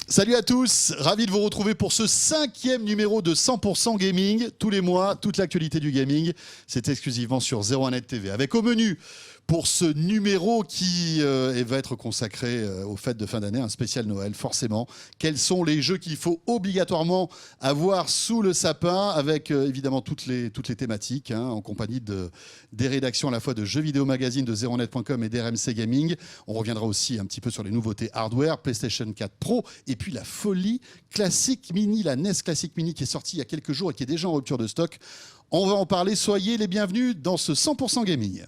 Salut à tous, ravi de vous retrouver pour ce 5e numéro de 100% Gaming. Tous les mois, toute l'actualité du gaming, c'est exclusivement sur 01net TV. Avec au menu, pour ce numéro qui va être consacré aux fêtes de fin d'année, un spécial Noël, forcément. Quels sont les jeux qu'il faut obligatoirement avoir sous le sapin, avec évidemment toutes les thématiques, en compagnie des rédactions à la fois de Jeux Vidéo Magazine, de 01net.com et d'RMC Gaming. On reviendra aussi un petit peu sur les nouveautés hardware, PlayStation 4 Pro, et puis la folie Classic Mini, la NES Classic Mini qui est sortie il y a quelques jours et qui est déjà en rupture de stock. On va en parler, soyez les bienvenus dans ce 100% Gaming.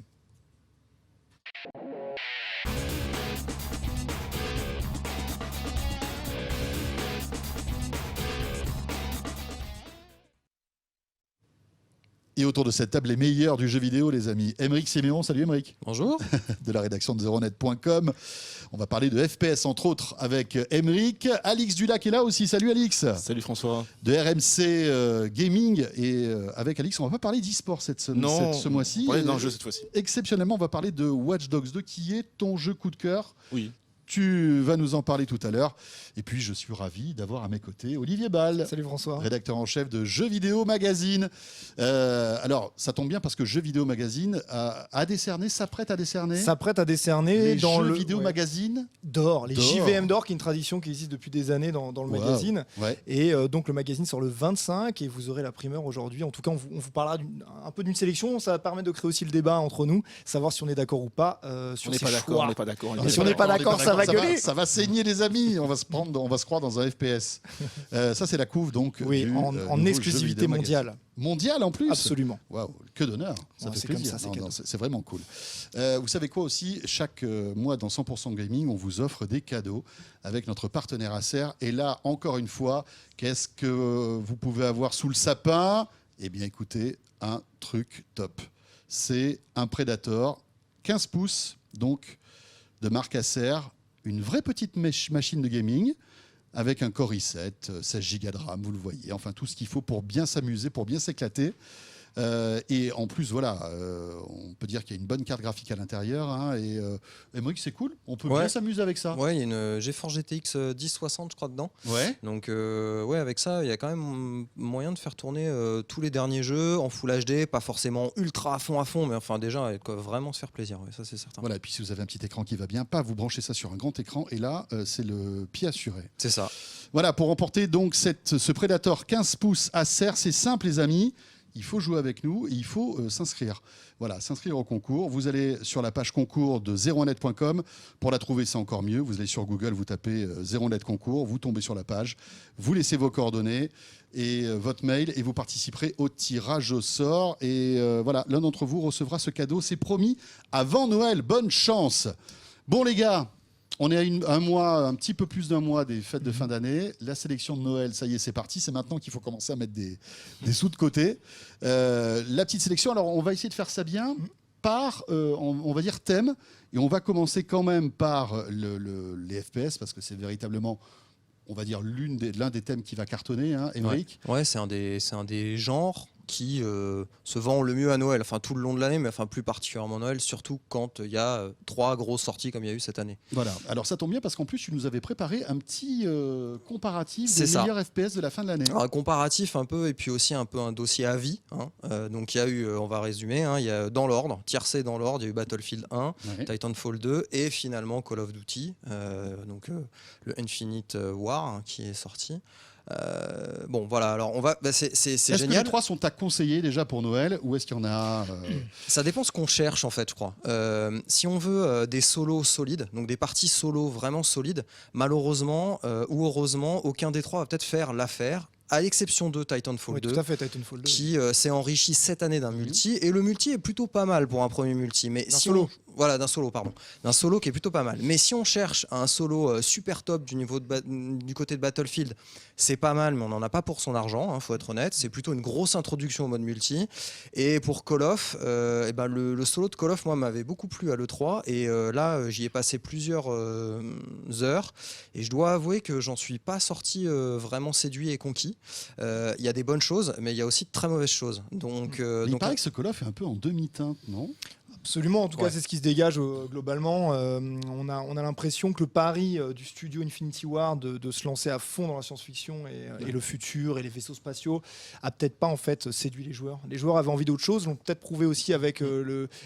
Et autour de cette table, les meilleurs du jeu vidéo, les amis. Aymeric Siméon, salut Aymeric. Bonjour. De la rédaction de 01net.com. On va parler de FPS, entre autres, avec Aymeric. Alix Dulac est là aussi. Salut Alix. Salut François. De RMC Gaming. Et avec Alix, on va pas parler d'e-sport ce mois-ci. On va parler d'un jeu cette fois-ci. Exceptionnellement, on va parler de Watch Dogs 2, qui est ton jeu coup de cœur. Oui. Tu vas nous en parler tout à l'heure. Et puis, je suis ravi d'avoir à mes côtés Olivier Ball. Salut François. Rédacteur en chef de Jeux Vidéo Magazine. Alors, ça tombe bien parce que Jeux Vidéo Magazine s'apprête à décerner les dans Jeux Vidéo Magazine d'or, les JVM d'or, qui est une tradition qui existe depuis des années dans le magazine. Ouais. Et donc, le magazine sort le 25 et vous aurez la primeur aujourd'hui. En tout cas, on vous parlera un peu d'une sélection. Ça va permettre de créer aussi le débat entre nous, savoir si on est d'accord ou pas sur ces choix. On n'est pas d'accord. Si on n'est pas d'accord, ça va gueuler. Ça va saigner les amis. On va se croire dans un FPS. Ça, c'est la couve donc. Oui, en exclusivité mondiale. Mondiale en plus. Absolument. Waouh, que d'honneur. Ça fait plaisir. C'est vraiment cool. Vous savez quoi aussi, chaque mois dans 100% Gaming, on vous offre des cadeaux avec notre partenaire Acer. Et là, encore une fois, qu'est-ce que vous pouvez avoir sous le sapin? Eh bien, écoutez, un truc top. C'est un Predator 15 pouces, donc de marque Acer. Une vraie petite machine de gaming avec un Core i7, 16 Go de RAM, vous le voyez. Enfin, tout ce qu'il faut pour bien s'amuser, pour bien s'éclater. Et en plus, voilà, on peut dire qu'il y a une bonne carte graphique à l'intérieur. Et Aymeric, c'est cool. On peut bien s'amuser avec ça. Ouais, il y a une GeForce GTX 1060, je crois, dedans. Ouais. Donc, avec ça, il y a quand même moyen de faire tourner tous les derniers jeux en Full HD, pas forcément ultra à fond, mais enfin, déjà, vraiment se faire plaisir. Ouais, ça, c'est certain. Voilà, et puis si vous avez un petit écran qui va bien, vous branchez ça sur un grand écran. Et là, c'est le pied assuré. C'est ça. Voilà, pour remporter donc ce Predator 15 pouces Acer, c'est simple, les amis. Il faut jouer avec nous et il faut s'inscrire. Voilà, s'inscrire au concours. Vous allez sur la page concours de 01net.com. Pour la trouver, c'est encore mieux. Vous allez sur Google, vous tapez 01net concours, vous tombez sur la page, vous laissez vos coordonnées et votre mail et vous participerez au tirage au sort. Et voilà, l'un d'entre vous recevra ce cadeau. C'est promis avant Noël. Bonne chance. Bon, les gars. On est à un petit peu plus d'un mois des fêtes de fin d'année. La sélection de Noël, ça y est, c'est parti. C'est maintenant qu'il faut commencer à mettre des sous de côté. La petite sélection, alors on va essayer de faire ça bien par, on va dire, thème. Et on va commencer quand même par les FPS, parce que c'est véritablement, on va dire, l'un des thèmes qui va cartonner, Aymeric. Ouais, c'est un des genres qui se vend le mieux à Noël, enfin tout le long de l'année, mais enfin plus particulièrement Noël, surtout quand il y a 3 grosses sorties comme il y a eu cette année. Voilà, alors ça tombe bien parce qu'en plus tu nous avais préparé un petit comparatif des meilleurs FPS de la fin de l'année. Un comparatif un peu, et puis aussi un peu un dossier à vie. Donc il y a eu, on va résumer, il y a dans l'ordre, tiercé dans l'ordre, il y a eu Battlefield 1, ouais. Titanfall 2 et finalement Call of Duty, le Infinite War qui est sorti. Bon voilà, alors on va, c'est génial. Est-ce que les 3 sont à conseiller déjà pour Noël ou est-ce qu'il y en a Ça dépend ce qu'on cherche en fait, je crois. Si on veut des solos solides, donc des parties solo vraiment solides, malheureusement ou heureusement, aucun des 3 va peut-être faire l'affaire. À l'exception de Titanfall 2, tout à fait, Titanfall 2, qui s'est enrichi cette année d'un multi, et le multi est plutôt pas mal pour un premier multi. Mais solo. Voilà, d'un solo, pardon. D'un solo qui est plutôt pas mal. Mais si on cherche un solo super top du côté de Battlefield, c'est pas mal, mais on n'en a pas pour son argent, faut être honnête. C'est plutôt une grosse introduction au mode multi. Et pour Call of, le solo de Call of, moi, m'avait beaucoup plu à l'E3. Et là, j'y ai passé plusieurs heures. Et je dois avouer que j'en suis pas sorti vraiment séduit et conquis. Il y a des bonnes choses, mais il y a aussi de très mauvaises choses. Donc, il paraît que ce Call of est un peu en demi-teinte, non ? Absolument, en tout cas c'est ce qui se dégage globalement. On a l'impression que le pari du studio Infinity Ward de se lancer à fond dans la science-fiction et le futur et les vaisseaux spatiaux a peut-être pas en fait séduit les joueurs. Les joueurs avaient envie d'autre chose, l'ont peut-être prouvé aussi avec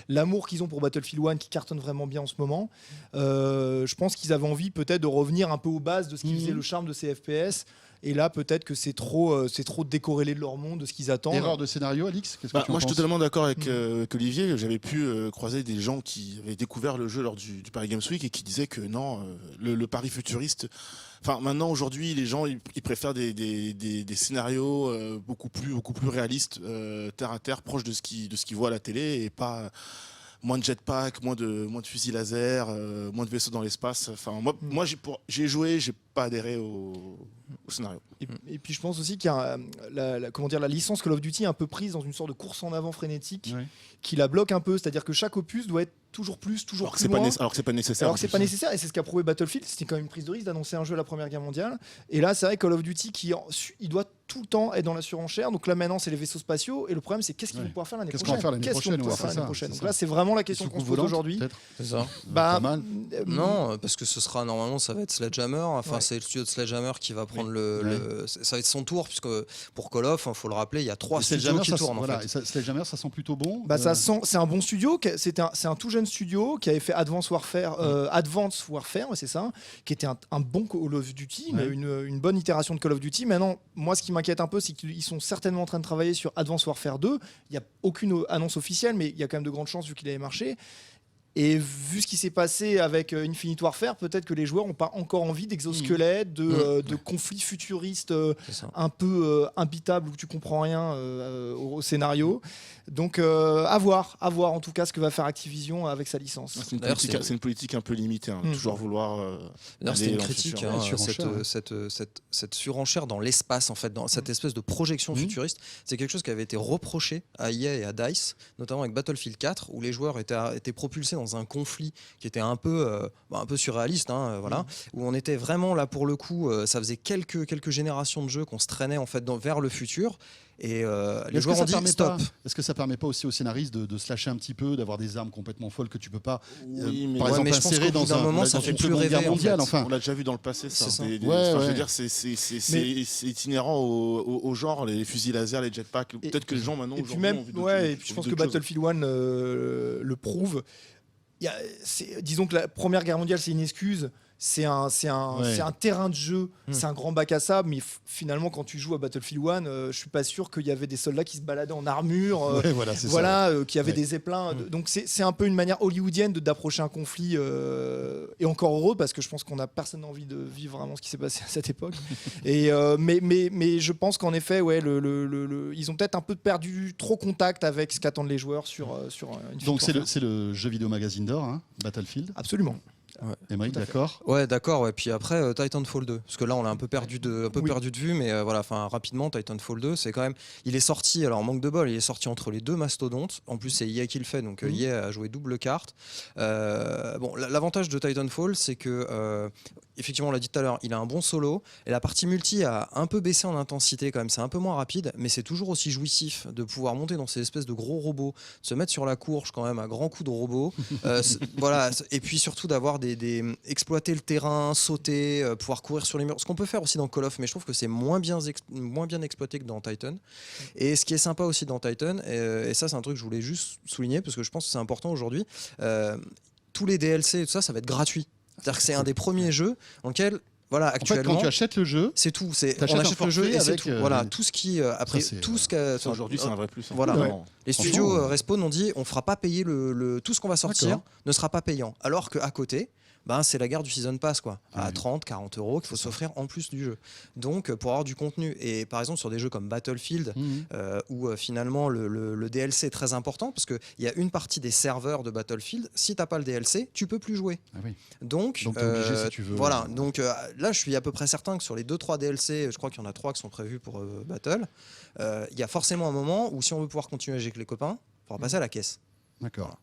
l'amour qu'ils ont pour Battlefield 1 qui cartonne vraiment bien en ce moment. Je pense qu'ils avaient envie peut-être de revenir un peu aux bases de ce qui faisait le charme de ces FPS. Et là, peut-être que c'est trop décorrélé de leur monde, de ce qu'ils attendent. Erreur de scénario, Alix ? Qu'est-ce que tu en Moi, je suis penses ? totalement d'accord avec Olivier. J'avais pu croiser des gens qui avaient découvert le jeu lors du Paris Games Week et qui disaient que non, le pari futuriste. Enfin, maintenant, aujourd'hui, les gens ils préfèrent des scénarios beaucoup plus réalistes, terre à terre, proches de ce qu'ils voient à la télé et pas. Moins de jetpack, moins de fusils laser, moins de vaisseaux dans l'espace. Enfin, moi j'ai joué, j'ai pas adhéré au scénario. Et puis je pense aussi qu'il y a la licence Call of Duty est un peu prise dans une sorte de course en avant frénétique qui la bloque un peu. C'est-à-dire que chaque opus doit être toujours plus loin. Alors que c'est pas nécessaire. Alors que c'est pas nécessaire, et c'est ce qu'a prouvé Battlefield. C'était quand même une prise de risque d'annoncer un jeu à la Première Guerre mondiale. Et là, c'est vrai Call of Duty il doit tout le temps être dans la surenchère. Donc là maintenant, c'est les vaisseaux spatiaux. Et le problème, c'est qu'est-ce qu'ils vont pouvoir faire l'année prochaine. Donc là, c'est vraiment la question qu'on se pose aujourd'hui. C'est ça. Pas mal. Non, parce que ce sera normalement, ça va être Sledgehammer. Enfin, c'est le studio de Sledgehammer qui va prendre ça va être son tour, puisque pour Call of, faut le rappeler, il y a 3 studios qui tournent. Sledgehammer, ça sent plutôt bon. C'est un bon studio. C'est un tout jeune studio qui avait fait Advanced Warfare, c'est ça, qui était un bon Call of Duty, une bonne itération de Call of Duty. Maintenant, moi, ce qui m'inquiète un peu, c'est qu'ils sont certainement en train de travailler sur Advanced Warfare 2. Il n'y a aucune annonce officielle, mais il y a quand même de grandes chances vu qu'il avait marché. Et vu ce qui s'est passé avec Infinite Warfare, peut-être que les joueurs n'ont pas encore envie d'exosquelettes, de conflits futuristes un peu imbitables où tu comprends rien au scénario. Donc à voir en tout cas ce que va faire Activision avec sa licence. C'est une politique un peu limitée, toujours vouloir. C'était une critique, cette surenchère dans l'espace, en fait, dans cette espèce de projection futuriste. C'est quelque chose qui avait été reproché à EA et à DICE, notamment avec Battlefield 4, où les joueurs étaient propulsés dans un conflit qui était un peu surréaliste, où on était vraiment là pour le coup. Ça faisait quelques générations de jeux qu'on se traînait en fait vers le futur. Et les joueurs ont dit stop. Est-ce que ça permet pas aussi aux scénaristes de se lâcher un petit peu, d'avoir des armes complètement folles que tu peux pas, par exemple, insérer dans un moment, ça fait plus Seconde Guerre mondiale. Enfin, on l'a déjà vu dans le passé. Ça. C'est itinérant au genre, les fusils laser, les jetpacks. Peut-être que les gens maintenant. Et puis même, et puis je pense que Battlefield 1 le prouve. Disons que la Première Guerre mondiale, c'est une excuse. C'est un terrain de jeu, c'est un grand bac à sable, mais finalement, quand tu joues à Battlefield 1, je suis pas sûr qu'il y avait des soldats qui se baladaient en armure, qui avaient des zeppelins. Donc c'est un peu une manière hollywoodienne d'approcher un conflit, et encore heureux, parce que je pense qu'on a personne envie de vivre vraiment ce qui s'est passé à cette époque. mais je pense qu'en effet, ils ont peut-être un peu perdu trop contact avec ce qu'attendent les joueurs sur une. Donc c'est le jeu vidéo magazine d'or, Battlefield. Absolument. Émeric, d'accord. Ouais, d'accord. Ouais. Puis après, Titanfall 2, parce que là, on l'a un peu perdu de vue, mais rapidement, Titanfall 2, c'est quand même. Il est sorti, alors manque de bol, il est sorti entre les deux mastodontes. En plus, c'est EA qui le fait, donc EA a joué double carte. L'avantage de Titanfall, c'est que effectivement, on l'a dit tout à l'heure, il a un bon solo, et la partie multi a un peu baissé en intensité quand même. C'est un peu moins rapide, mais c'est toujours aussi jouissif de pouvoir monter dans ces espèces de gros robots, se mettre sur la courge quand même à grands coups de robots. Et puis surtout d'avoir exploiter le terrain, sauter, pouvoir courir sur les murs. Ce qu'on peut faire aussi dans Call of, mais je trouve que c'est moins bien exploité que dans Titan. Et ce qui est sympa aussi dans Titan, et ça c'est un truc que je voulais juste souligner parce que je pense que c'est important aujourd'hui, tous les DLC et tout ça, ça va être gratuit. C'est-à-dire que c'est un des premiers jeux dans lequel actuellement, en fait, quand tu achètes le jeu, c'est tout. On achète le jeu et c'est tout. Tout ce qui après aujourd'hui, c'est un vrai plus. Les studios Respawn ont dit on fera pas payer tout ce qu'on va sortir ne sera pas payant. Alors qu'à côté, c'est la guerre du Season Pass, quoi, à 30, 40 euros qu'il faut s'offrir en plus du jeu. Donc, pour avoir du contenu. Et par exemple, sur des jeux comme Battlefield, où finalement le DLC est très important, parce qu'il y a une partie des serveurs de Battlefield, si tu n'as pas le DLC, tu peux plus jouer. Donc t'es obligé si tu veux. Voilà. Donc là, je suis à peu près certain que sur les 2-3 DLC, je crois qu'il y en a 3 qui sont prévus pour Battle, il y a forcément un moment où si on veut pouvoir continuer avec les copains, il faudra passer à la caisse. D'accord. Voilà.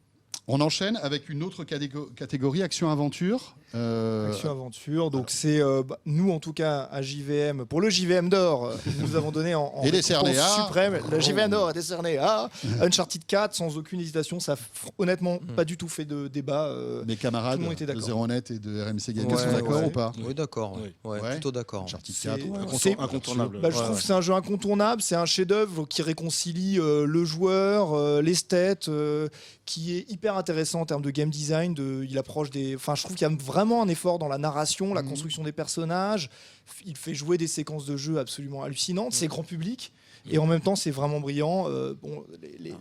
On enchaîne avec une autre catégorie, action-aventure. Action-aventure, donc c'est nous en tout cas à JVM, pour le JVM d'or, nous avons donné en décerné suprême, le JVM d'or est décerné à Uncharted 4 sans aucune hésitation, ça honnêtement pas du tout fait de débat. Mes camarades de Zeronet et de RMC Gaming sont d'accord ou pas? Oui, d'accord, plutôt d'accord. Uncharted 4, c'est incontournable. Je trouve que c'est un jeu incontournable, c'est un chef-d'œuvre qui réconcilie le joueur, l'esthète, qui est hyper intéressant en termes de game design, il approche des... Enfin, je trouve qu'il y a vraiment un effort dans la narration, la construction des personnages. Il fait jouer des séquences de jeu absolument hallucinantes. C'est grand public. Et en même temps, c'est vraiment brillant.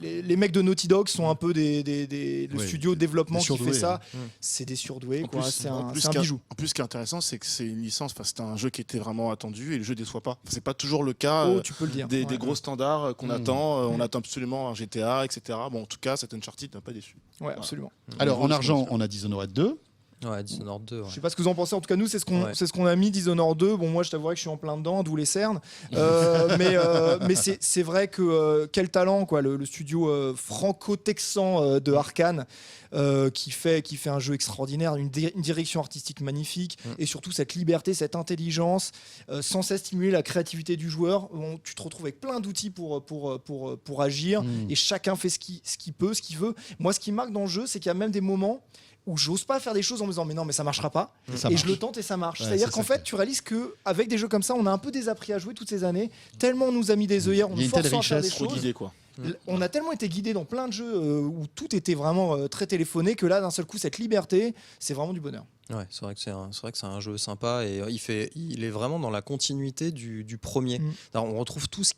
Les mecs de Naughty Dog sont un peu le studio de développement qui fait ça. C'est des surdoués. C'est un bijou. En plus, ce qui est intéressant, c'est que c'est une licence. C'est un jeu qui était vraiment attendu et le jeu déçoit pas. C'est pas toujours le cas tu peux le dire. des gros standards qu'on attend. On attend absolument un GTA, etc. Bon, en tout cas, cet Uncharted n'a pas déçu. Ouais, absolument. Alors, en argent, on a Dishonored 2. Ouais, Dishonored 2. Ouais. Je sais pas ce que vous en pensez. En tout cas, nous, c'est ce qu'on a mis, Dishonored 2. Bon, moi, je t'avouerais que je suis en plein dedans, d'où les cernes. Mais c'est vrai que quel talent, quoi. Le studio franco-texan de Arkane, qui fait un jeu extraordinaire, une direction artistique magnifique, et surtout cette liberté, cette intelligence, sans cesse stimuler la créativité du joueur. Tu te retrouves avec plein d'outils pour agir, et chacun fait ce qu'il peut, ce qu'il veut. Moi, ce qui marque dans le jeu, c'est qu'il y a même des moments où j'ose pas faire des choses en me disant mais non mais ça marchera pas et je le tente et ça marche. C'est-à-dire qu'en fait tu réalises que avec des jeux comme ça on a un peu désappris à jouer toutes ces années, tellement on nous a mis des œillères, on nous force à faire des choses. On a tellement été guidé dans plein de jeux où tout était vraiment très téléphoné que là d'un seul coup cette liberté c'est vraiment du bonheur. Ouais, c'est vrai que c'est un jeu sympa et il est vraiment dans la continuité du premier. Alors, on retrouve tout ce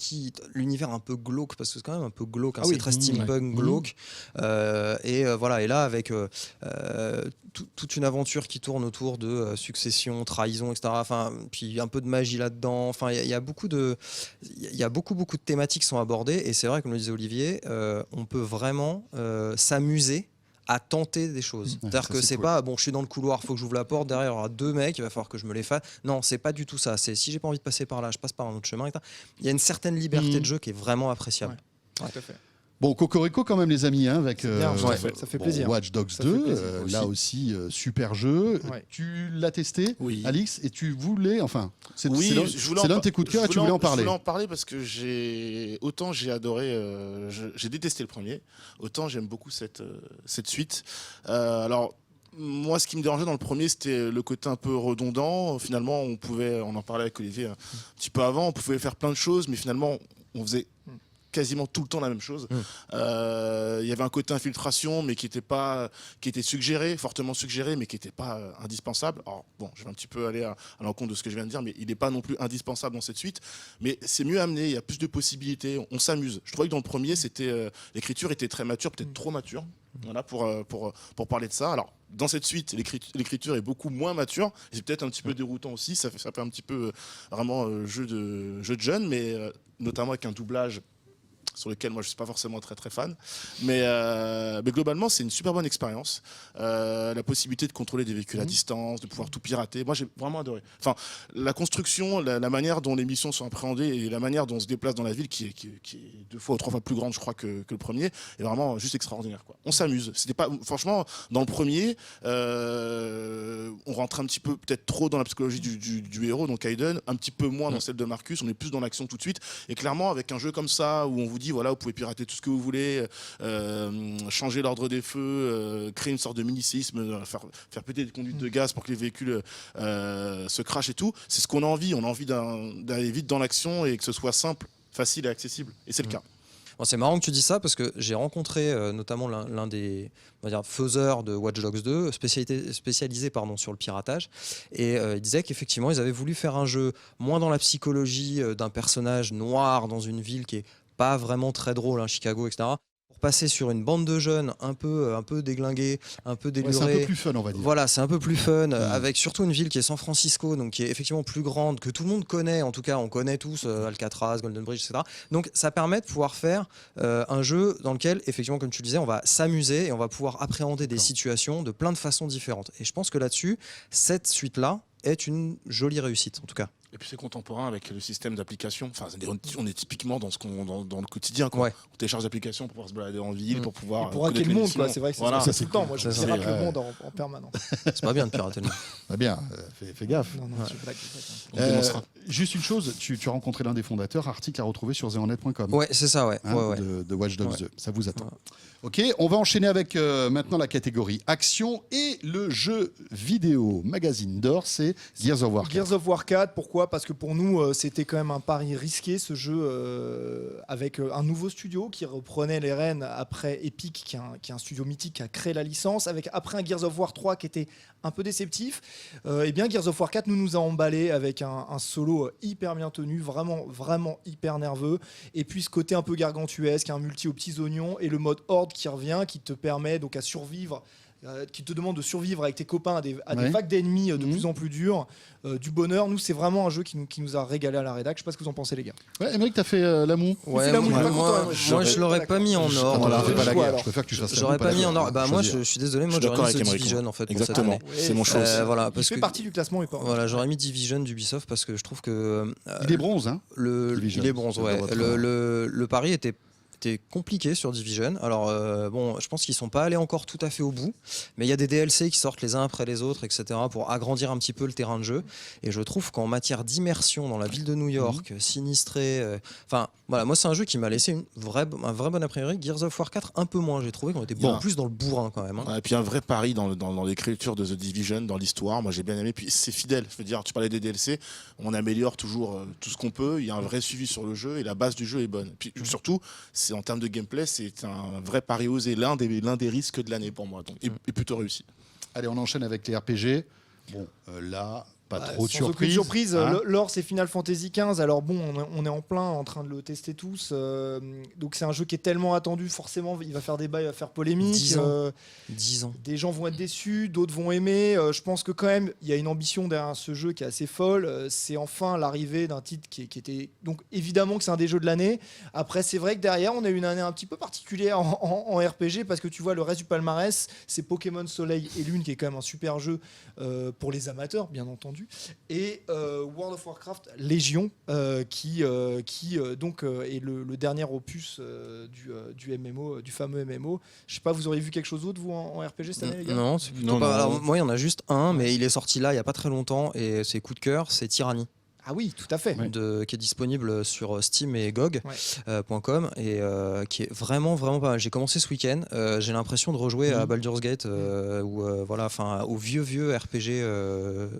l'univers un peu glauque, parce que c'est quand même un peu glauque, c'est très steampunk glauque. Et là avec toute une aventure qui tourne autour de succession, trahison, etc. Enfin, puis un peu de magie là-dedans. Enfin, il y a beaucoup de thématiques qui sont abordées et c'est vrai, comme le disait Olivier, on peut vraiment s'amuser à tenter des choses. C'est-à-dire que c'est cool. Pas je suis dans le couloir, faut que j'ouvre la porte, derrière il y aura 2 mecs, il va falloir que je me les fasse. Non, c'est pas du tout ça. C'est si j'ai pas envie de passer par là, je passe par un autre chemin. Il y a une certaine liberté de jeu qui est vraiment appréciable. Ouais, tout à fait. Bon, Cocorico quand même les amis, avec ça fait plaisir. Watch Dogs 2, là aussi super jeu. Tu l'as testé, Alix, et tu voulais, c'est l'un de tes coups de cœur et tu voulais en parler. Je voulais en parler parce que autant j'ai adoré, j'ai détesté le premier, autant j'aime beaucoup cette suite. Alors moi, ce qui me dérangeait dans le premier, c'était le côté un peu redondant. Finalement, on en parlait avec Olivier un petit peu avant, on pouvait faire plein de choses, mais finalement, on faisait quasiment tout le temps la même chose. Il y avait un côté infiltration, mais qui était suggéré, fortement suggéré, mais qui n'était pas indispensable. Alors bon, je vais un petit peu aller à l'encontre de ce que je viens de dire, mais il n'est pas non plus indispensable dans cette suite. Mais c'est mieux amené, il y a plus de possibilités, on s'amuse. Je trouvais que dans le premier, l'écriture était très mature, peut-être trop mature. Voilà, pour parler de ça. Alors, dans cette suite, l'écriture est beaucoup moins mature. C'est peut-être un petit peu déroutant aussi. Ça fait un petit peu vraiment jeu de jeunes, mais notamment avec un doublage sur lequel moi je suis pas forcément très très fan, mais globalement c'est une super bonne expérience. La possibilité de contrôler des véhicules à distance, de pouvoir tout pirater, moi j'ai vraiment adoré. Enfin, la construction, la manière dont les missions sont appréhendées et la manière dont on se déplace dans la ville, qui est 2 fois ou 3 fois plus grande, je crois, que le premier, est vraiment juste extraordinaire, quoi. On s'amuse. C'était pas, franchement, dans le premier, on rentre un petit peu peut-être trop dans la psychologie du héros, donc Aiden, un petit peu moins dans celle de Marcus. On est plus dans l'action tout de suite. Et clairement, avec un jeu comme ça où on vous dit voilà, vous pouvez pirater tout ce que vous voulez, changer l'ordre des feux, créer une sorte de mini-séisme, faire péter des conduites de gaz pour que les véhicules se crachent et tout. C'est ce qu'on a envie. On a envie d'aller vite dans l'action et que ce soit simple, facile et accessible. Et c'est le cas. Bon, c'est marrant que tu dis ça parce que j'ai rencontré notamment l'un des faiseurs de Watch Dogs 2 spécialisé sur le piratage, et il disait qu'effectivement ils avaient voulu faire un jeu moins dans la psychologie d'un personnage noir dans une ville qui est pas vraiment très drôle, Chicago, etc., passer sur une bande de jeunes un peu déglingués, un peu délurés. C'est un peu plus fun, on va dire. Voilà, c'est un peu plus fun, avec surtout une ville qui est San Francisco, donc qui est effectivement plus grande, que tout le monde connaît, en tout cas on connaît tous Alcatraz, Golden Bridge, etc. Donc ça permet de pouvoir faire un jeu dans lequel, effectivement, comme tu le disais, on va s'amuser et on va pouvoir appréhender des situations de plein de façons différentes. Et je pense que là-dessus, cette suite-là est une jolie réussite, en tout cas. Et puis c'est contemporain avec le système d'application. Enfin, on est typiquement dans le quotidien, quoi. Ouais. On télécharge l'application pour pouvoir se balader en ville, pour pouvoir. Pour hacker le monde, quoi. C'est vrai que Voilà. c'est tout le temps. Moi, je C'est pirate le monde en permanence. C'est pas bien de pirater le monde. Bah bien, fais gaffe. Non, je blague. On dénoncera. Juste une chose, tu as rencontré l'un des fondateurs, article à retrouver sur zeronet.com. Ouais, c'est ça, ouais. Ouais. De Watch Dogs Ouais. 2. Ça vous attend. Ouais. Ok, on va enchaîner avec maintenant la catégorie action et le jeu vidéo. Magazine d'or, c'est Gears of War 4. Gears of War 4, pourquoi ? Parce que pour nous, c'était quand même un pari risqué, ce jeu, avec un nouveau studio qui reprenait les rênes après Epic, qui est un studio mythique qui a créé la licence, après un Gears of War 3 qui était un peu déceptif. Et bien Gears of War 4 nous a emballé avec un solo hyper bien tenu, vraiment hyper nerveux, et puis ce côté un peu gargantuesque, un multi aux petits oignons, et le mode horde qui revient, qui te permet donc à survivre, qui te demande de survivre avec tes copains à des vagues d'ennemis de plus en plus durs, du bonheur. Nous, c'est vraiment un jeu qui nous a régalé à la rédac. Je sais pas ce que vous en pensez, les gars. Ouais, Émeric, t'as fait la moue. Ouais, la moue, moi, il est pas content, moi, je l'aurais pas mis en ordre. Voilà, fais pas la choix, guerre. alors. Je préfère que tu fasses la J'aurais moue, pas la mis en guerre. ordre. Bah, moi, je suis désolé, moi Je suis j'aurais mis d'accord The avec Division Émeric, en fait. Pour exactement. cette année. C'est mon choix aussi. Voilà, Il parce fait que partie du classement. voilà, j'aurais mis Division d'Ubisoft parce que je trouve que Il est bronze, hein. Division. il est bronze, ouais. Le pari était compliqué sur Division. Alors bon, je pense qu'ils sont pas allés encore tout à fait au bout, mais il y a des DLC qui sortent les uns après les autres, etc., pour agrandir un petit peu le terrain de jeu. Et je trouve qu'en matière d'immersion dans la ville de New York, sinistrée, enfin voilà, moi c'est un jeu qui m'a laissé un vrai bon a priori. Gears of War 4 un peu moins, j'ai trouvé qu'on était beaucoup plus dans le bourrin quand même. Et puis un vrai pari dans l'écriture de The Division, dans l'histoire. Moi j'ai bien aimé. Puis c'est fidèle. Je veux dire, tu parlais des DLC, on améliore toujours tout ce qu'on peut. Il y a un vrai suivi sur le jeu et la base du jeu est bonne. Puis surtout, c'est en termes de gameplay, c'est un vrai pari osé, l'un des risques de l'année pour moi. Donc, et plutôt réussi. Allez, on enchaîne avec les RPG. Bon, là, pas trop de Sans aucune surprise. surprise. L'or, c'est Final Fantasy XV. Alors bon, on est en plein en train de le tester tous. Donc c'est un jeu qui est tellement attendu. Forcément, il va faire débat, il va faire polémique. 10 ans. Des gens vont être déçus, d'autres vont aimer. Je pense que quand même, il y a une ambition derrière ce jeu qui est assez folle. C'est enfin l'arrivée d'un titre qui était... Donc évidemment que c'est un des jeux de l'année. Après, c'est vrai que derrière, on a eu une année un petit peu particulière en RPG, parce que tu vois, le reste du palmarès, c'est Pokémon Soleil et Lune, qui est quand même un super jeu pour les amateurs, bien entendu. Et World of Warcraft Légion, qui donc est le dernier opus du MMO, du fameux MMO. Je sais pas, vous auriez vu quelque chose d'autre vous en RPG cette année, les gars ? Non, c'est plutôt pas. Alors, moi, il y en a juste un, mais il est sorti là il y a pas très longtemps et c'est coup de cœur, c'est Tyranny. Ah oui, tout à fait. Qui est disponible sur Steam et GOG.com et qui est vraiment pas mal. J'ai commencé ce week-end, j'ai l'impression de rejouer à Baldur's Gate ou voilà, enfin au vieux RPG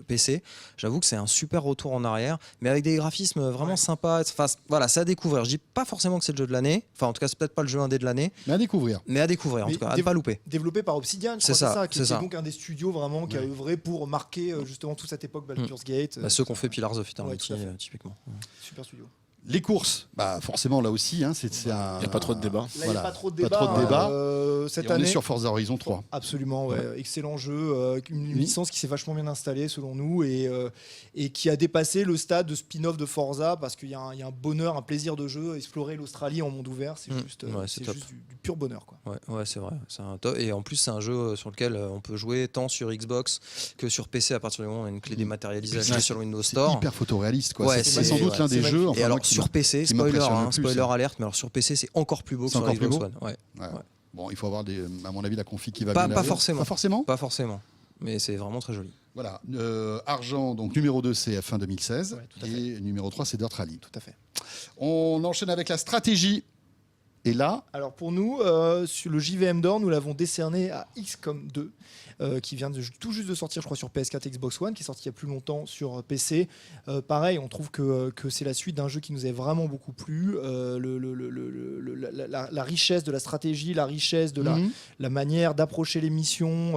PC. J'avoue que c'est un super retour en arrière, mais avec des graphismes vraiment sympas. Enfin, voilà, c'est à découvrir. Je dis pas forcément que c'est le jeu de l'année. Enfin, en tout cas, c'est peut-être pas le jeu indé de l'année. Mais à découvrir. En tout cas, à ne pas louper. Développé par Obsidian, c'est ça, qui est donc un des studios vraiment qui a œuvré pour marquer justement toute cette époque Baldur's Gate. Ceux qui ont fait Pillars of Eternity. Typiquement. Super studio. Les courses, bah forcément là aussi, hein, il n'y a pas trop de débat. Là, il n'y a pas trop de débat. Cette année, on est sur Forza Horizon 3. Absolument, excellent jeu, une licence qui s'est vachement bien installée selon nous et qui a dépassé le stade de spin-off de Forza, parce qu'il y a un bonheur, un plaisir de jeu. Explorer l'Australie en monde ouvert, c'est juste du pur bonheur, quoi. Ouais, c'est vrai. C'est un top. Et en plus, c'est un jeu sur lequel on peut jouer tant sur Xbox que sur PC à partir du moment où on a une clé dématérialisée achetée sur le Windows Store. C'est hyper photoréaliste, quoi. Ouais, c'est sans doute l'un des jeux. Et alors sur PC, spoiler alerte, mais alors sur PC c'est encore plus beau que sur Xbox One. Ouais. Bon, il faut avoir à mon avis la config qui va pas, bien. Pas forcément. Pas forcément. Mais c'est vraiment très joli. Voilà. Argent, donc numéro 2 c'est F1 2016 et numéro 3 c'est Dirt Rally. Tout à fait. On enchaîne avec la stratégie. Et là, alors pour nous, sur le JVM d'or, nous l'avons décerné à XCOM 2, qui vient tout juste de sortir, je crois, sur PS4 et Xbox One, qui est sorti il y a plus longtemps sur PC. Pareil, on trouve que c'est la suite d'un jeu qui nous a vraiment beaucoup plu. la richesse de la stratégie, la richesse de la manière d'approcher les missions.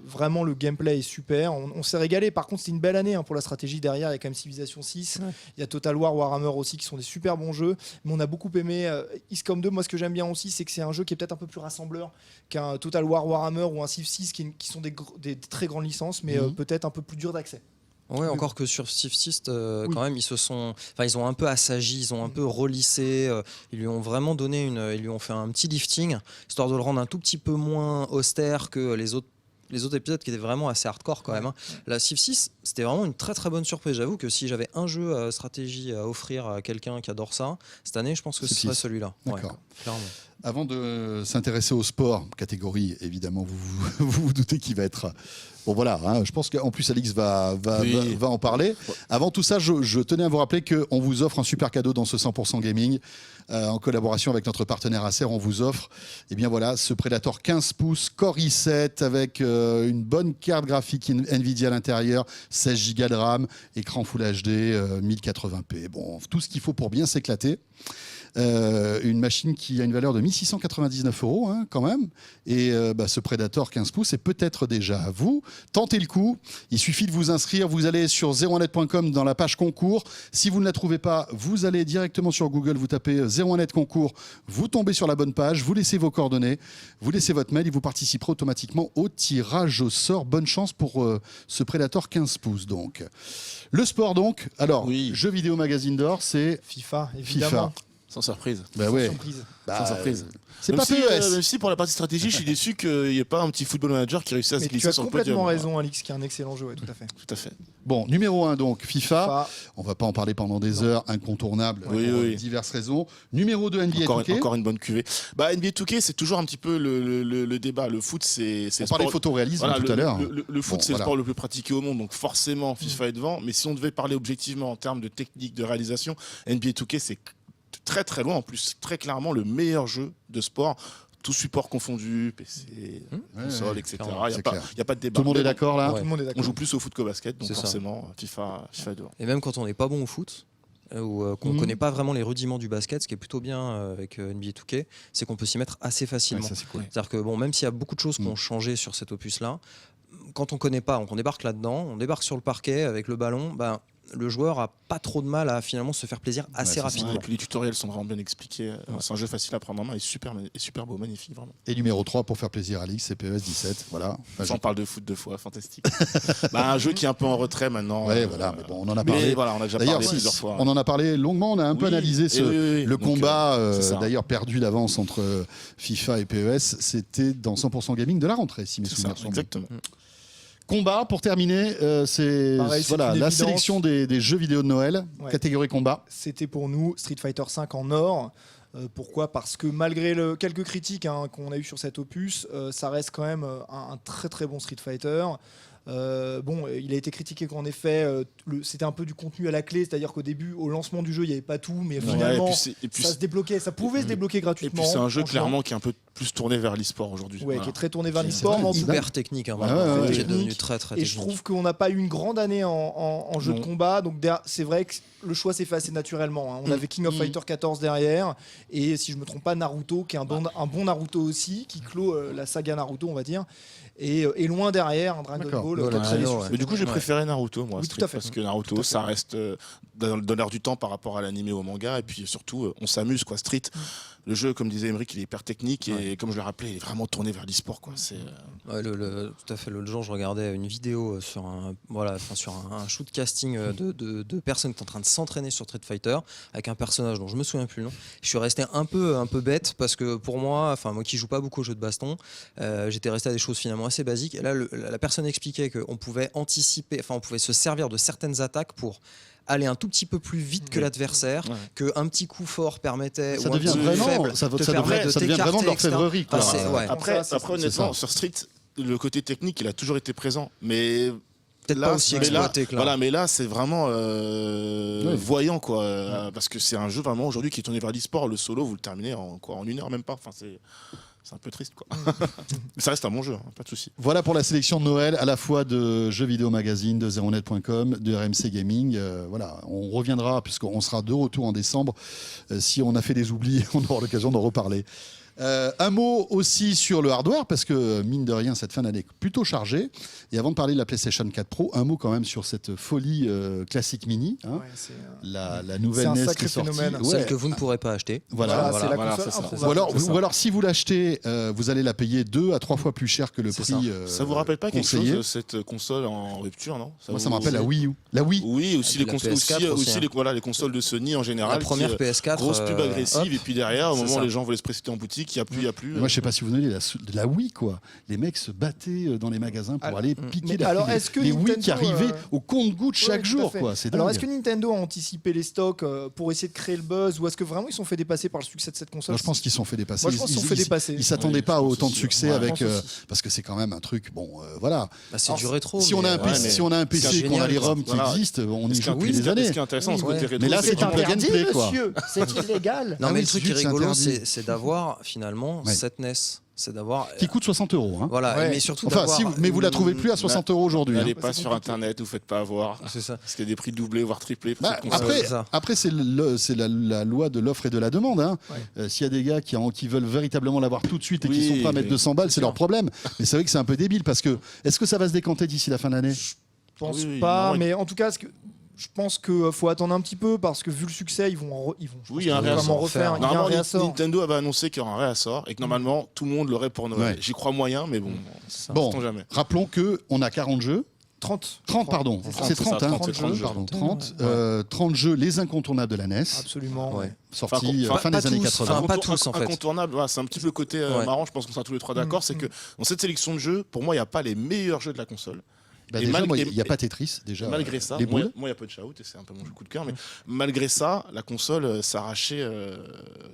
Vraiment, le gameplay est super. On s'est régalé. Par contre, c'est une belle année pour la stratégie. Derrière, il y a quand même Civilization 6. Il y a Total War, Warhammer aussi, qui sont des super bons jeux. Mais on a beaucoup aimé XCOM 2. Moi, ce que j'aime bien aussi, c'est que c'est un jeu qui est peut-être un peu plus rassembleur qu'un Total War, Warhammer ou un Civ 6, qui sont des très grandes licences, mais peut-être un peu plus dur d'accès. Ouais, encore que sur Civ 6, quand même, ils ont un peu assagi, ils ont un peu relissé, ils lui ont vraiment donné ils lui ont fait un petit lifting, histoire de le rendre un tout petit peu moins austère que les autres épisodes qui étaient vraiment assez hardcore quand même. La Civ 6, c'était vraiment une très très bonne surprise. J'avoue que si j'avais un jeu stratégie à offrir à quelqu'un qui adore ça, cette année, je pense que ce serait celui-là. D'accord. Ouais, clairement. Avant de s'intéresser au sport, catégorie, évidemment, vous doutez qu'il va être... Bon voilà, je pense qu'en plus Alix va en parler. Avant tout ça, je tenais à vous rappeler qu'on vous offre un super cadeau dans ce 100% Gaming. En collaboration avec notre partenaire Acer, on vous offre ce Predator 15 pouces Core i7 avec une bonne carte graphique Nvidia à l'intérieur, 16 Go de RAM, écran Full HD, 1080p. Bon, tout ce qu'il faut pour bien s'éclater. Une machine qui a une valeur de 1699 € quand même. Et ce Predator 15 pouces est peut-être déjà à vous. Tentez le coup. Il suffit de vous inscrire. Vous allez sur 01net.com dans la page concours. Si vous ne la trouvez pas, vous allez directement sur Google, vous tapez 01net concours, vous tombez sur la bonne page, vous laissez vos coordonnées, vous laissez votre mail et vous participerez automatiquement au tirage au sort. Bonne chance pour ce Predator 15 pouces donc. Le sport donc. Alors, jeux vidéo magazine d'or, c'est FIFA, évidemment. Sans surprise. Bah ouais. Sans surprise. C'est même pas PES. Même si pour la partie stratégie, je suis déçu qu'il n'y ait pas un petit football manager qui réussit à se glisser sur le podium. Tu as complètement raison, Alix, qui est un excellent jeu, tout à fait. Tout à fait. Bon, numéro 1 donc, FIFA. On va pas en parler pendant des heures, incontournable pour diverses raisons. Numéro 2, NBA 2K. Encore une bonne cuvée. NBA 2K, c'est toujours un petit peu le débat. Le foot, c'est on parlait photoréalisme tout à l'heure. Le foot, c'est le sport le plus pratiqué au monde, donc forcément, FIFA est devant. Mais si on devait parler objectivement en termes de technique, de réalisation, NBA 2K, c'est très très loin, en plus très clairement le meilleur jeu de sport, tout support confondu, PC, console, etc. Il n'y a pas de débat. Tout le monde est d'accord là. On joue plus au foot qu'au basket, donc forcément FIFA est devant. Et même quand on n'est pas bon au foot, ou qu'on ne connaît pas vraiment les rudiments du basket, ce qui est plutôt bien avec NBA 2K, c'est qu'on peut s'y mettre assez facilement. C'est-à-dire que même s'il y a beaucoup de choses qui ont changé sur cet opus-là, quand on ne connaît pas, on débarque là-dedans, on débarque sur le parquet avec le ballon, le joueur a pas trop de mal à finalement se faire plaisir assez rapidement. Et puis les tutoriels sont vraiment bien expliqués. C'est un jeu facile à prendre en main et super beau, magnifique vraiment. Et numéro 3 pour faire plaisir à Alix, c'est PES 17. Voilà. On parle de foot 2 fois, fantastique. Un jeu qui est un peu en retrait maintenant. Ouais, voilà, mais bon, on en a parlé. On a déjà parlé plusieurs fois. On en a parlé longuement, on a un peu analysé le combat d'ailleurs perdu d'avance entre FIFA et PES. C'était dans 100% Gaming de la rentrée, si mes souvenirs sont exactement. Combat, pour terminer, c'est la sélection des jeux vidéo de Noël, catégorie combat. C'était pour nous Street Fighter V en or. Pourquoi ? Parce que malgré quelques critiques qu'on a eues sur cet opus, ça reste quand même un très très bon Street Fighter. Il a été critiqué qu'en effet c'était un peu du contenu à la clé, c'est-à-dire qu'au début, au lancement du jeu, il n'y avait pas tout, mais finalement ça se débloquait, ça pouvait se débloquer gratuitement. Et puis c'est un jeu clairement qui est un peu plus tourné vers l'e-sport aujourd'hui. Qui est très tourné vers l'e-sport, mais hyper technique, qui est devenu très très technique. Et je trouve qu'on n'a pas eu une grande année en jeu de combat, donc c'est vrai que le choix s'est fait assez naturellement. On avait King of Fighter 14 derrière, et si je me trompe pas, Naruto, qui est un bon Naruto aussi, qui clôt la saga Naruto, on va dire. Et loin derrière, un Dragon Ball. Mais du coup, j'ai préféré Naruto, moi. Oui, tout à fait. Parce que Naruto, ça reste dans l'air du temps par rapport à l'animé ou au manga. Et puis surtout, on s'amuse, quoi. Street, le jeu, comme disait Emeric, il est hyper technique. Et comme je le rappelais, il est vraiment tourné vers l'e-sport, quoi. Tout à fait. L'autre jour, je regardais une vidéo sur un shoot casting de personnes qui sont en train de s'entraîner sur Street Fighter avec un personnage dont je me souviens plus le nom. Je suis resté un peu bête parce que pour moi qui joue pas beaucoup aux jeux de baston, j'étais resté à des choses finalement assez basiques. Et là, la personne expliquait qu'on pouvait anticiper, on pouvait se servir de certaines attaques pour aller un tout petit peu plus vite que l'adversaire, qu'un petit coup fort permettait, ça devient vraiment de l'orfèvrerie. Après, honnêtement, sur Street, le côté technique, il a toujours été présent, mais peut-être pas aussi exploité que là. Mais là, c'est vraiment voyant, quoi, parce que c'est un jeu vraiment aujourd'hui qui est tourné vers l'e-sport. Le solo, vous le terminez en 1 heure, même pas. c'est un peu triste, quoi. Mais ça reste un bon jeu, pas de souci. Voilà pour la sélection de Noël, à la fois de Jeux Vidéo Magazine, de zeronet.com, de RMC Gaming. Voilà, on reviendra, puisqu'on sera de retour en décembre. Si on a fait des oublis, on aura l'occasion d'en reparler. Un mot aussi sur le hardware, parce que mine de rien, cette fin d'année est plutôt chargée. Et avant de parler de la PlayStation 4 Pro, un mot quand même sur cette folie classique mini, hein. La nouvelle NES qui est sortie. Celle que vous ne pourrez pas acheter. Voilà. C'est la console improbable. Ou alors, si vous l'achetez, vous allez la payer 2 à 3 fois plus cher que le prix. Ça vous rappelle pas quelque conseillé. chose, cette console en rupture, non? Moi, ça me rappelle la Wii U. La Wii. Oui, aussi les consoles, PS4 les consoles de Sony en général. La première PS4. Grosse pub agressive, et puis derrière, au moment où ça. les gens voulaient se précipiter en boutique, il n'y a plus. Moi, je sais pas si vous venez de la Wii, quoi. Les mecs se battaient dans les magasins pour aller piquer les Wii qui arrivaient au compte-gouttes chaque jour, quoi. C'est dingue. Alors, est-ce que Nintendo a anticipé les stocks pour essayer de créer le buzz, ou est-ce que vraiment ils sont fait dépasser par le succès de cette console? Moi, je pense qu'ils sont fait dépasser. Moi, je pense qu'ils sont fait dépasser. Ils s'attendaient pas à autant de succès avec, je pense aussi. parce que c'est quand même un truc. Bon, voilà. C'est du rétro. Si on a un PC, qu'on a les ROM qui existent, on y joue depuis des années. Ce qui est intéressant, ce côté rétro, mais là, c'est du plug and play, quoi. C'est illégal. Non, mais le truc qui est rigolo, interdit. c'est d'avoir finalement cette NES. C'est d'avoir. Qui coûte 60 €. Hein. Voilà, mais surtout. Enfin, mais vous la trouvez plus à 60 € aujourd'hui. N'allez Hein. pas sur internet, vous faites pas avoir. C'est ça. Parce qu'il y a des prix doublés, voire triplés. Pour cette console. Après, c'est la loi de l'offre et de la demande. Hein. S'il y a des gars qui veulent véritablement l'avoir tout de suite et qui sont prêts à mettre 200 balles, c'est leur problème. Mais c'est vrai que c'est un peu débile parce que est-ce que ça va se décanter d'ici la fin de l'année? Je pense pas, mais en tout cas, je pense qu'il faut attendre un petit peu parce que vu le succès, ils vont il y a un réassort. refaire. Il y a un réassort. Nintendo avait annoncé qu'il y aura un réassort et que normalement tout le monde l'aurait pour Noël. J'y crois moyen, mais bon, bon, jamais. Rappelons qu'on a 40 jeux. 30, pardon. C'est 30, hein. 30 jeux, les incontournables de la NES. Absolument. Sortis fin des années 80. Pas tous, en fait. Incontournable, c'est un petit peu le côté marrant, je pense qu'on sera tous les trois d'accord, c'est que dans cette sélection de jeux, pour moi, il n'y a pas les meilleurs jeux de la console. Il n'y a pas Tetris, déjà. Malgré ça, moi, il n'y a pas de Shout, et c'est un peu mon coup de cœur, mais malgré ça, la console s'arrachait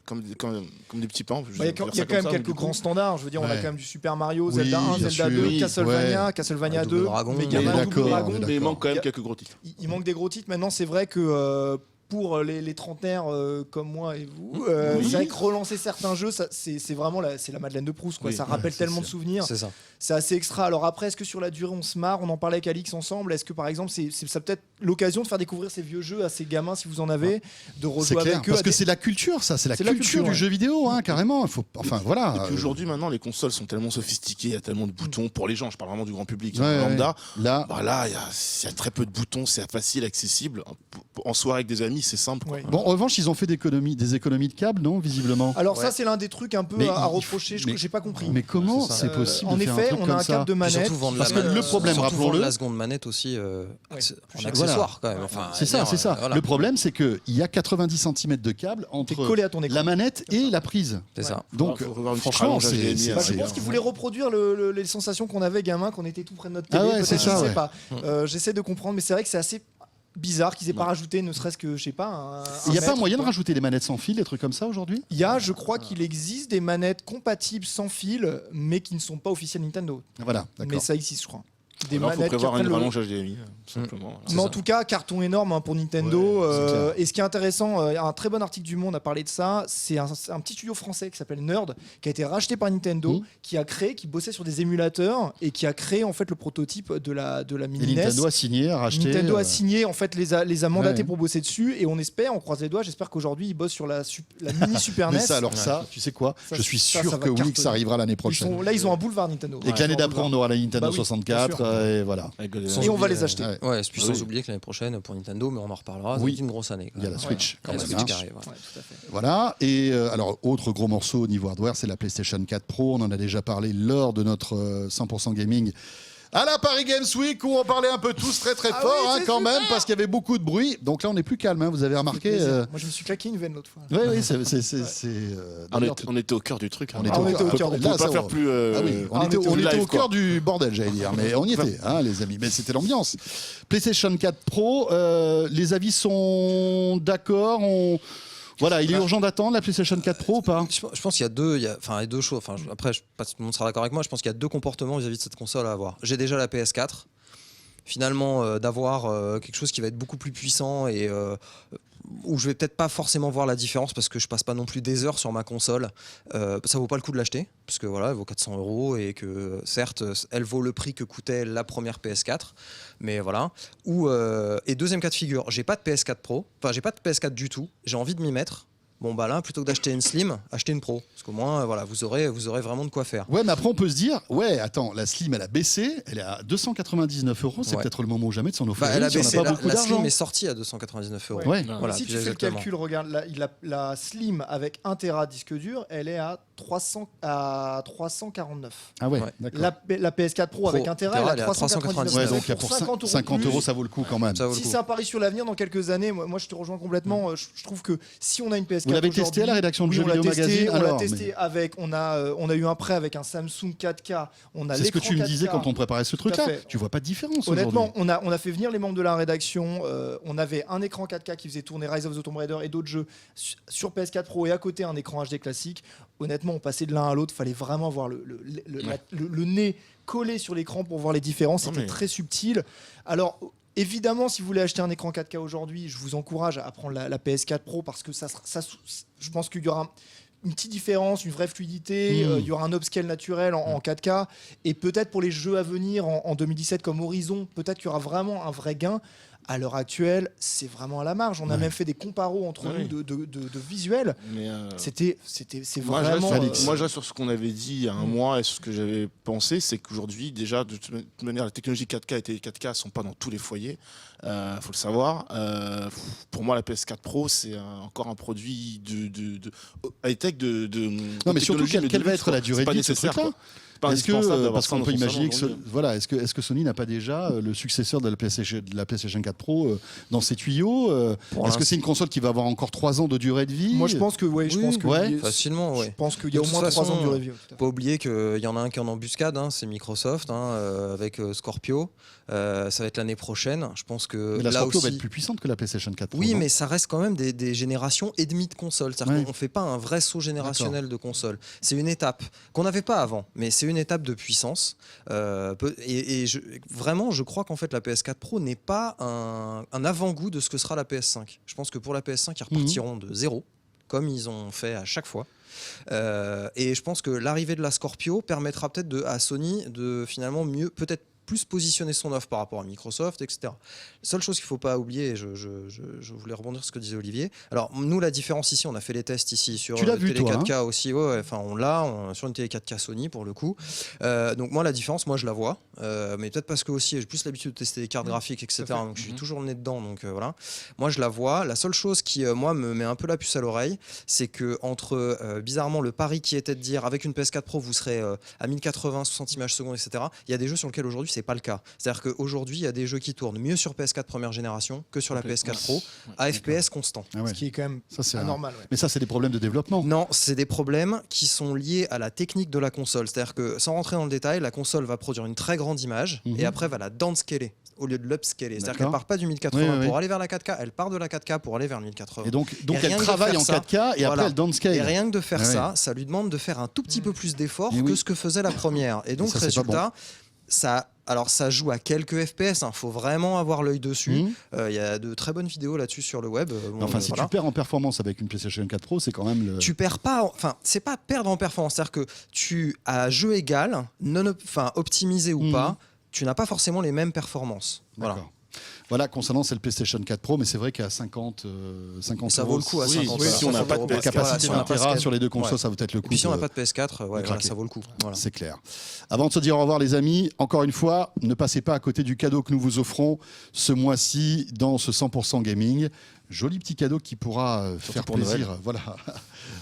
comme des petits pains. Il y a quand même quelques grands standards. Je veux dire, on a quand même du Super Mario, Zelda 1, Zelda 2, Castlevania 2, Megaman, Double Dragon. Mais il manque quand même quelques gros titres. Il manque des gros titres. Maintenant, c'est vrai que pour les trentenaires comme moi et vous, c'est vrai que relancer certains jeux, c'est vraiment la Madeleine de Proust, quoi. Ça rappelle tellement de souvenirs. C'est ça. C'est assez extra. Alors après, est-ce que sur la durée on se marre? On en parlait avec Alix ensemble. Est-ce que par exemple, ça peut-être l'occasion de faire découvrir ces vieux jeux à ces gamins, si vous en avez, de rejouer avec eux? Parce que c'est la culture, ça. C'est la culture du jeu vidéo, hein, carrément. Enfin, voilà. Et puis aujourd'hui, maintenant, les consoles sont tellement sophistiquées, il y a tellement de boutons pour les gens. Je parle vraiment du grand public, lambda. Là, il y a très peu de boutons, c'est facile, accessible. En soirée avec des amis, c'est simple. Bon, en revanche, ils ont fait des économies de câbles, non, visiblement. Alors ça, c'est l'un des trucs un peu à reprocher. J'ai pas compris. Mais comment c'est possible en de faire un effet, truc on a comme un ça câble de manette. Parce que le problème, rappelons-le, la seconde manette aussi en accessoire quand même. Enfin, c'est ça. Voilà. Le problème, c'est qu'il y a 90 cm de câble entre la manette et la prise. C'est ça. Donc, franchement, je pense qu'ils voulaient reproduire les sensations qu'on avait gamin, qu'on était tout près de notre télé. C'est ça. Je sais pas. J'essaie de comprendre, mais c'est vrai que c'est assez bizarre qu'ils aient pas rajouté, ne serait-ce que, je sais pas. Il n'y a pas moyen de rajouter des manettes sans fil, des trucs comme ça aujourd'hui? Je crois qu'il existe des manettes compatibles sans fil, mais qui ne sont pas officielles Nintendo. Voilà, d'accord. Mais ça existe, je crois. Il faut prévoir une rallonge HDMI, simplement. Mais en tout cas, carton énorme pour Nintendo. Et ce qui est intéressant, un très bon article du Monde a parlé de ça. C'est un petit studio français qui s'appelle Nerd, qui a été racheté par Nintendo, qui bossait sur des émulateurs et qui a créé en fait le prototype de la mini NES. Nintendo a signé, a racheté. Nintendo a signé, en fait, les a mandatés pour bosser dessus. Et on croise les doigts. J'espère qu'aujourd'hui ils bossent sur la mini Super NES. Mais ça, tu sais quoi? Je suis sûr que ça arrivera l'année prochaine. Là, ils ont un boulevard Nintendo. Et que l'année d'après, on aura la Nintendo 64. Et voilà. Et on va les acheter. Sans oublier que l'année prochaine pour Nintendo, mais on en reparlera, c'est une grosse année. Il y a la Switch quand même. Qui arrive. Voilà. Et alors, autre gros morceau au niveau hardware, c'est la PlayStation 4 Pro. On en a déjà parlé lors de notre 100% gaming à la Paris Games Week, où on parlait un peu tous très fort, quand même, parce qu'il y avait beaucoup de bruit. Donc là, on est plus calme, vous avez remarqué. Moi, je me suis claqué une veine l'autre fois. Oui, on était au cœur du truc. On était au cœur. On ne peut pas faire plus. On était au cœur du bordel, j'allais dire. Mais on y était, les amis. Mais c'était l'ambiance. PlayStation 4 Pro, les avis sont d'accord. Voilà, il est urgent d'attendre la PlayStation 4 Pro ou pas? Je pense qu'il y a deux choses. Après, je ne sais pas si tout le monde sera d'accord avec moi. Je pense qu'il y a deux comportements vis-à-vis de cette console à avoir. J'ai déjà la PS4. Finalement, d'avoir quelque chose qui va être beaucoup plus puissant et où je vais peut-être pas forcément voir la différence parce que je passe pas non plus des heures sur ma console. Ça vaut pas le coup de l'acheter parce que voilà, elle vaut 400 € et que certes, elle vaut le prix que coûtait la première PS4, mais voilà. Et deuxième cas de figure, j'ai pas de PS4 Pro, enfin j'ai pas de PS4 du tout, j'ai envie de m'y mettre. Bon bah là, plutôt que d'acheter une Slim, achetez une Pro. Parce qu'au moins, voilà, vous aurez vraiment de quoi faire. Ouais, mais après on peut se dire, ouais, attends, la Slim elle a baissé, elle est à 299 €, c'est peut-être le moment ou jamais de s'en offrir. Elle a si on n'a baissé, pas beaucoup la d'argent. Slim est sortie à 299 €. Ouais. Voilà, si tu fais exactement. le calcul, regarde, la Slim avec 1 Tera disque dur, elle est à 349. Ah ouais, Ouais. d'accord. La PS4 Pro avec 1 Tera, elle est à 399. Ouais, Ça donc fait pour 50 50 € €, ça vaut le coup quand même. Ça vaut le Si coup. c'est un pari sur l'avenir, dans quelques années, moi je te rejoins complètement. Je trouve que si on a une PS4 Vous l'avez testé à la rédaction de oui, Jeux on l'a Vidéo testé, Magazine on l'a alors, testé avec, on a eu un prêt avec un Samsung 4K, on a C'est ce que l'écran tu me disais 4K. quand on préparait ce truc-là. fait. Tu vois pas de différence Honnêtement, aujourd'hui. on a fait venir les membres de la rédaction. On avait un écran 4K qui faisait tourner Rise of the Tomb Raider et d'autres jeux sur PS4 Pro et à côté un écran HD classique. Honnêtement, on passait de l'un à l'autre. Fallait vraiment voir le nez collé sur l'écran pour voir les différences. C'était très subtil. Alors, évidemment, si vous voulez acheter un écran 4K aujourd'hui, je vous encourage à prendre la PS4 Pro parce que je pense qu'il y aura une petite différence, une vraie fluidité, il y aura un upscale naturel en 4K, et peut-être pour les jeux à venir en 2017 comme Horizon, peut-être qu'il y aura vraiment un vrai gain. À l'heure actuelle, c'est vraiment à la marge. On a même fait des comparos entre nous de visuels. C'est vraiment... Moi, je reste sur ce qu'on avait dit il y a un mois et sur ce que j'avais pensé, c'est qu'aujourd'hui, déjà, de toute manière, la technologie 4K et les 4K ne sont pas dans tous les foyers. Faut le savoir. Pour moi, la PS4 Pro, c'est encore un produit de high-tech Non, mais surtout, quelle va être la durée de vie de ce truc-là ? Est-ce que, parce qu'on peut imaginer que, est-ce que Sony n'a pas déjà le successeur de la PlayStation 4 Pro dans ses tuyaux ? Est-ce que c'est une console qui va avoir encore 3 ans de durée de vie ? Moi, je pense que facilement, ouais. Je pense qu'il y a au moins 3 ans de durée de vie. Pas oublier qu'il y en a un qui est en embuscade, c'est Microsoft, avec Scorpio. Ça va être l'année prochaine. Je pense que mais la là Scorpio aussi... va être plus puissante que la PlayStation 4 Pro. Oui, non, mais ça reste quand même des générations et demie de consoles. C'est-à-dire qu'on ne fait pas un vrai saut générationnel de consoles. C'est une étape qu'on n'avait pas avant, mais c'est une étape de puissance. Vraiment, je crois qu'en fait, la PS4 Pro n'est pas un avant-goût de ce que sera la PS5. Je pense que pour la PS5, ils repartiront de zéro, comme ils ont fait à chaque fois. Et je pense que l'arrivée de la Scorpio permettra peut-être à Sony de finalement peut-être plus positionner son offre par rapport à Microsoft, etc. La seule chose qu'il ne faut pas oublier, et je voulais rebondir sur ce que disait Olivier. Alors, nous, la différence ici, on a fait les tests ici sur une télé 4K aussi. Enfin, on l'a sur une télé 4K Sony pour le coup. Donc, moi, la différence, je la vois. Mais peut-être parce que aussi, j'ai plus l'habitude de tester les cartes graphiques, etc. Donc, je suis toujours le nez dedans. Donc, voilà. Moi, je la vois. La seule chose qui, moi, me met un peu la puce à l'oreille, c'est que entre, bizarrement, le pari qui était de dire avec une PS4 Pro, vous serez à 1080, 60 images secondes, etc. Il y a des jeux sur lesquels aujourd'hui, c'est pas le cas. C'est-à-dire qu'aujourd'hui, il y a des jeux qui tournent mieux sur PS4 première génération que sur la PS4 Pro à FPS constant. Ce qui est quand même anormal. Mais ça, c'est des problèmes de développement. Non, c'est des problèmes qui sont liés à la technique de la console. C'est-à-dire que, sans rentrer dans le détail, la console va produire une très grande image et après va la downscaler au lieu de l'upscaler. C'est-à-dire qu'elle part pas du 1080 pour aller vers la 4K, elle part de la 4K pour aller vers le 1080. Et donc elle travaille en 4K et après elle downscale. Et rien que de faire ça lui demande de faire un tout petit peu plus d'efforts que ce que faisait la première. Et donc, résultat, ça joue à quelques FPS, faut vraiment avoir l'œil dessus. Il y a de très bonnes vidéos là-dessus sur le web. Si tu perds en performance avec une PlayStation 4 Pro, c'est quand même Tu perds pas, c'est pas perdre en performance, c'est-à-dire que tu as jeu égal, optimisé ou pas, tu n'as pas forcément les mêmes performances. Voilà, concernant c'est le PlayStation 4 Pro, mais c'est vrai qu'à 50 ça vaut le coup à 50 si on n'a pas de la capacité d'un Tera sur les deux consoles, ça vaut peut-être le coup. Et puis si on n'a pas de PS4, ça vaut le coup. C'est clair. Avant de se dire au revoir les amis, encore une fois, ne passez pas à côté du cadeau que nous vous offrons ce mois-ci dans ce 100% gaming. Joli petit cadeau qui pourra faire plaisir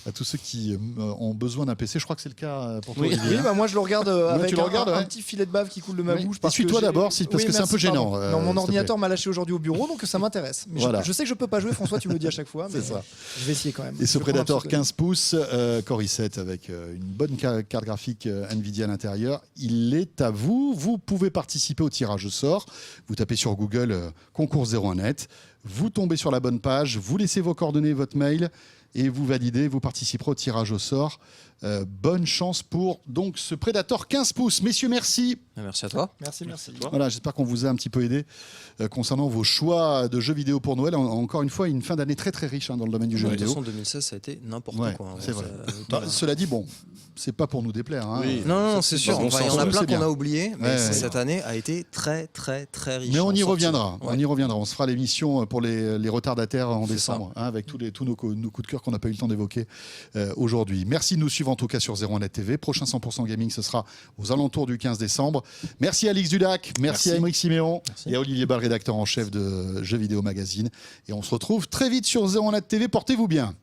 à tous ceux qui ont besoin d'un PC. Je crois que c'est le cas pour toi. Oui, moi je le regarde avec un petit filet de bave qui coule de ma bouche. Suis-toi d'abord, parce que c'est un peu gênant. Non, mon ordinateur m'a lâché aujourd'hui au bureau, donc ça m'intéresse. Mais je sais que je peux pas jouer, François, tu me le dis à chaque fois. Mais je vais essayer quand même. Et ce Predator 15 pouces, Core i7 avec une bonne carte graphique Nvidia à l'intérieur, il est à vous. Vous pouvez participer au tirage au sort. Vous tapez sur Google concours 01net. Vous tombez sur la bonne page, vous laissez vos coordonnées, votre mail, et vous validez, vous participerez au tirage au sort. Bonne chance pour donc ce Predator 15 pouces. Messieurs, merci. Merci à toi. Merci. Voilà, j'espère qu'on vous a un petit peu aidé concernant vos choix de jeux vidéo pour Noël. Encore une fois, une fin d'année très très riche dans le domaine du jeu De toute vidéo. façon, 2016, ça a été n'importe quoi. C'est vrai. Cela dit, bon, c'est pas pour nous déplaire. Hein. Oui. Non, c'est sûr. bon Il y en a sens, plein c'est bien. qu'on a oubliés, mais Ouais. cette année a été très riche. Mais on y en reviendra. sorties. On y reviendra. On se fera l'émission pour les retardataires en C'est décembre, avec tous nos coups de cœur qu'on n'a pas eu le temps d'évoquer aujourd'hui. Merci de nous suivre en tout cas sur 01net TV. Prochain 100% Gaming, ce sera aux alentours du 15 décembre. Merci à Alix Dudac, merci à Aymeric Siméon et à Olivier Ball, rédacteur en chef de Jeux Vidéo Magazine. Et on se retrouve très vite sur 01net TV. Portez-vous bien.